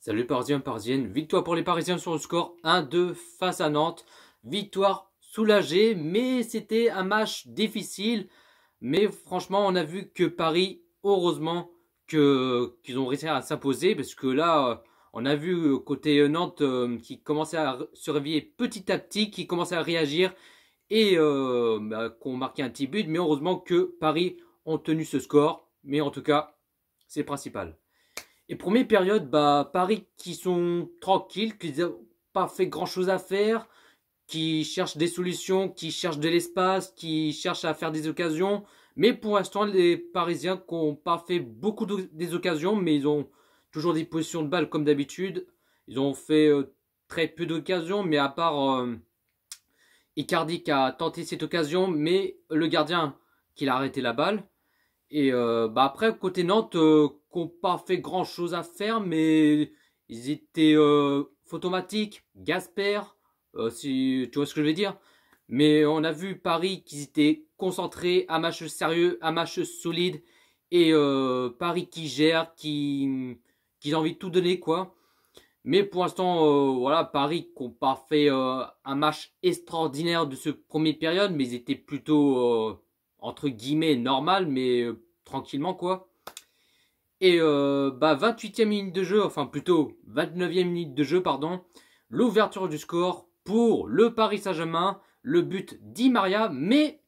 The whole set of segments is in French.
Salut Parisiens, Parisiennes, victoire pour les Parisiens sur le score 1-2 face à Nantes. Victoire soulagée, mais c'était un match difficile. Mais franchement, on a vu que Paris, heureusement, qu'ils ont réussi à s'imposer. Parce que là, on a vu côté Nantes qui commençait à se réveiller petit à petit, qui commençait à réagir et qu'on marquait un petit but. Mais heureusement que Paris ont tenu ce score. Mais en tout cas, c'est le principal. Et première période, Paris qui sont tranquilles, qui n'ont pas fait grand chose à faire, qui cherchent des solutions, qui cherchent de l'espace, qui cherchent à faire des occasions. Mais pour l'instant, les Parisiens qui n'ont pas fait beaucoup des occasions, mais ils ont toujours des positions de balle comme d'habitude. Ils ont fait très peu d'occasions, mais à part Icardi qui a tenté cette occasion, mais le gardien qui a arrêté la balle. Et après, côté Nantes, qui n'ont pas fait grand chose à faire, mais ils étaient automatiques, Gasper, si tu vois ce que je veux dire. Mais on a vu Paris qu'ils étaient concentrés, un match sérieux, un match solide. Et Paris qui gère, qui a envie de tout donner, quoi. Mais pour l'instant, voilà, Paris qui n'ont pas fait un match extraordinaire de ce premier période, mais ils étaient plutôt, entre guillemets, normal, mais tranquillement, quoi. Et 28e minute de jeu, enfin plutôt 29e minute de jeu, pardon. L'ouverture du score pour le Paris Saint-Germain. Le but Di Maria, mais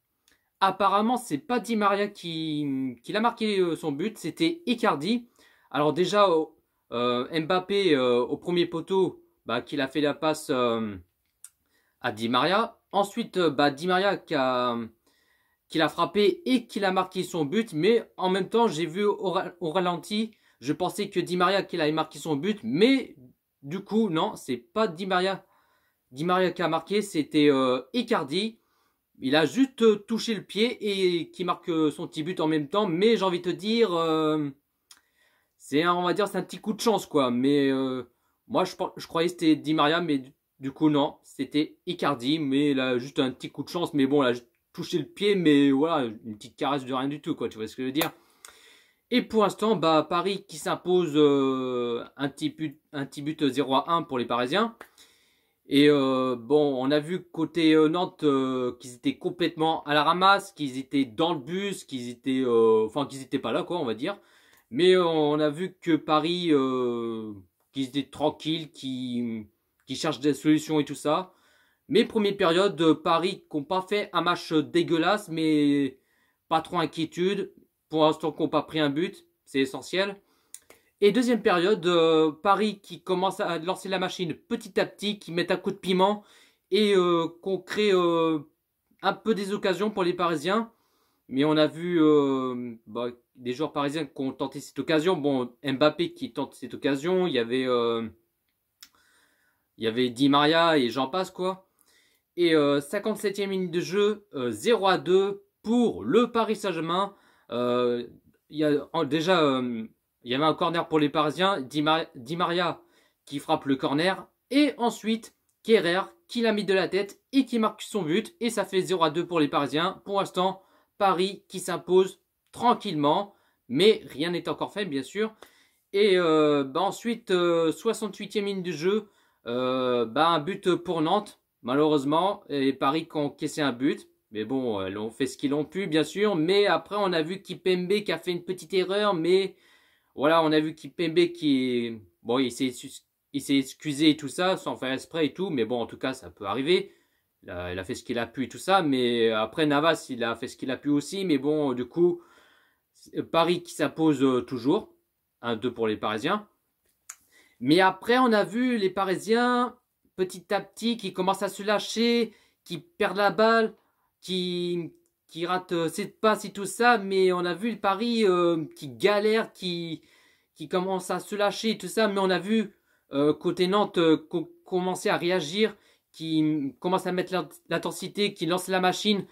apparemment, c'est pas Di Maria qui a marqué son but, c'était Icardi. Alors déjà, Mbappé au premier poteau, qu'il a fait la passe à Di Maria. Ensuite, Di Maria qui l'a frappé et qui a marqué son but. Mais en même temps, j'ai vu au ralenti, je pensais que Di Maria qu'il avait marqué son but. Mais du coup, non, c'est pas Di Maria. Di Maria qui a marqué, c'était Icardi. Il a juste touché le pied et qui marque son petit but en même temps. Mais j'ai envie de te dire, on va dire, c'est un petit coup de chance, quoi. Mais moi, je croyais que c'était Di Maria, mais du coup, non. C'était Icardi, mais il a juste un petit coup de chance. Mais bon, il a juste touché le pied, mais voilà, une petite caresse de rien du tout, quoi. Tu vois ce que je veux dire? Et pour l'instant, Paris qui s'impose un petit but 0-1 pour les Parisiens. Et bon, on a vu côté Nantes qu'ils étaient complètement à la ramasse, qu'ils étaient dans le bus, qu'ils étaient, qu'ils étaient pas là, quoi, on va dire. Mais on a vu que Paris, qu'ils étaient tranquilles, qui cherchent des solutions et tout ça. Mais première période, Paris qui n'ont pas fait un match dégueulasse, mais pas trop inquiétude. Pour l'instant, qui n'ont pas pris un but, c'est essentiel. Et deuxième période, Paris qui commence à lancer la machine petit à petit, qui met un coup de piment et qu'on crée un peu des occasions pour les Parisiens. Mais on a vu des joueurs parisiens qui ont tenté cette occasion. Bon, Mbappé qui tente cette occasion. Il y avait Di Maria et j'en passe, quoi. Et 57e minute de jeu, 0-2 pour le Paris Saint-Germain. Déjà, il y avait un corner pour les Parisiens. Di Maria qui frappe le corner. Et ensuite, Kehrer qui l'a mis de la tête et qui marque son but. Et ça fait 0-2 pour les Parisiens. Pour l'instant, Paris qui s'impose tranquillement. Mais rien n'est encore fait, bien sûr. Et ensuite, 68e minute de jeu. Un but pour Nantes, malheureusement. Et Paris qui ont encaissé un but. Mais bon, ils ont fait ce qu'ils ont pu, bien sûr. Mais après, on a vu Kimpembe qui a fait une petite erreur. Mais voilà, on a vu Kimpembe qui... Bon, il s'est excusé et tout ça, sans faire exprès et tout. Mais bon, en tout cas, ça peut arriver. Il a fait ce qu'il a pu et tout ça. Mais après, Navas, il a fait ce qu'il a pu aussi. Mais bon, du coup, Paris qui s'impose toujours. 1-2 pour les Parisiens. Mais après, on a vu les Parisiens, petit à petit, qui commencent à se lâcher, qui perdent la balle, qui ratent cette passe et tout ça. Mais on a vu le Paris qui galère, qui commence à se lâcher et tout ça. Mais on a vu côté Nantes commencer à réagir, qui commence à mettre l'intensité, qui lance la machine,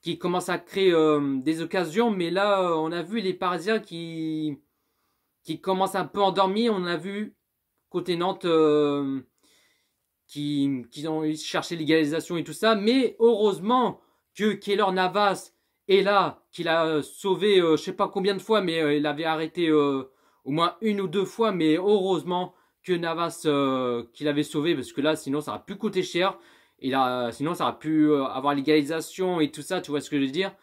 qui commence à créer des occasions. Mais là, on a vu les Parisiens qui commencent un peu endormis. On a vu côté Nantes qui ont cherché l'égalisation et tout ça. Mais heureusement que Keylor Navas est là, qu'il a sauvé je sais pas combien de fois, mais il avait arrêté au moins une ou deux fois. Mais heureusement que Navas qu'il avait sauvé, parce que là, sinon, ça aurait pu coûter cher. Sinon, ça aurait pu avoir l'égalisation et tout ça, tu vois ce que je veux dire.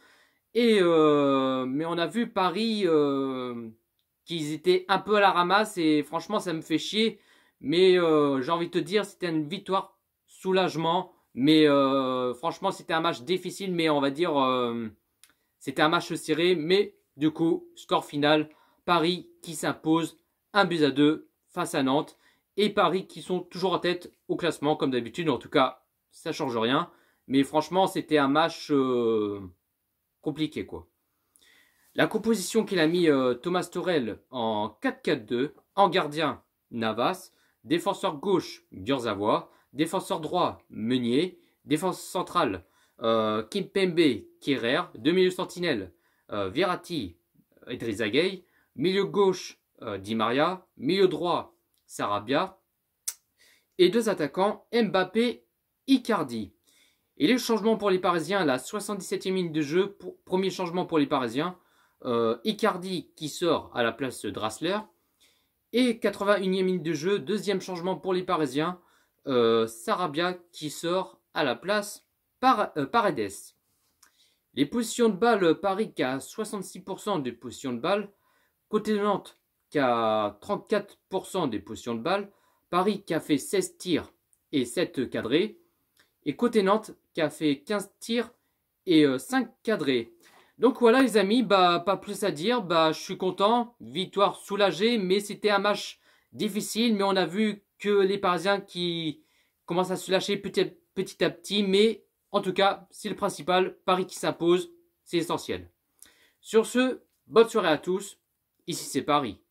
Mais on a vu Paris qu'ils étaient un peu à la ramasse et franchement, ça me fait chier. Mais j'ai envie de te dire, c'était une victoire soulagement. Mais franchement, c'était un match difficile, mais on va dire, c'était un match serré. Mais du coup, score final, Paris qui s'impose 1-2 face à Nantes. Et Paris qui sont toujours en tête au classement, comme d'habitude. En tout cas, ça change rien. Mais franchement, c'était un match compliqué, quoi. La composition qu'il a mis Thomas Torel en 4-4-2, en gardien Navas, défenseur gauche Kurzawa, défenseur droit Meunier, défense centrale Kimpembe Kehrer, deux milieux sentinelles Verratti, Idrissa Gueye, milieu gauche Di Maria, milieu droit Sarabia et deux attaquants Mbappé, Icardi. Et les changements pour les Parisiens, la 77e minute de jeu, premier changement pour les Parisiens, Icardi qui sort à la place de Draxler. Et 81e minute de jeu, deuxième changement pour les Parisiens, Sarabia qui sort à la place Paredes. Les positions de balle, Paris qui a 66% des positions de balle, côté de Nantes qui a 34% des positions de balle, Paris qui a fait 16 tirs et 7 cadrés, et côté Nantes qui a fait 15 tirs et 5 cadrés. Donc voilà les amis, pas plus à dire, je suis content, victoire soulagée, mais c'était un match difficile, mais on a vu que les Parisiens qui commencent à se lâcher petit à petit, mais en tout cas, c'est le principal, Paris qui s'impose, c'est essentiel. Sur ce, bonne soirée à tous, ici c'est Paris.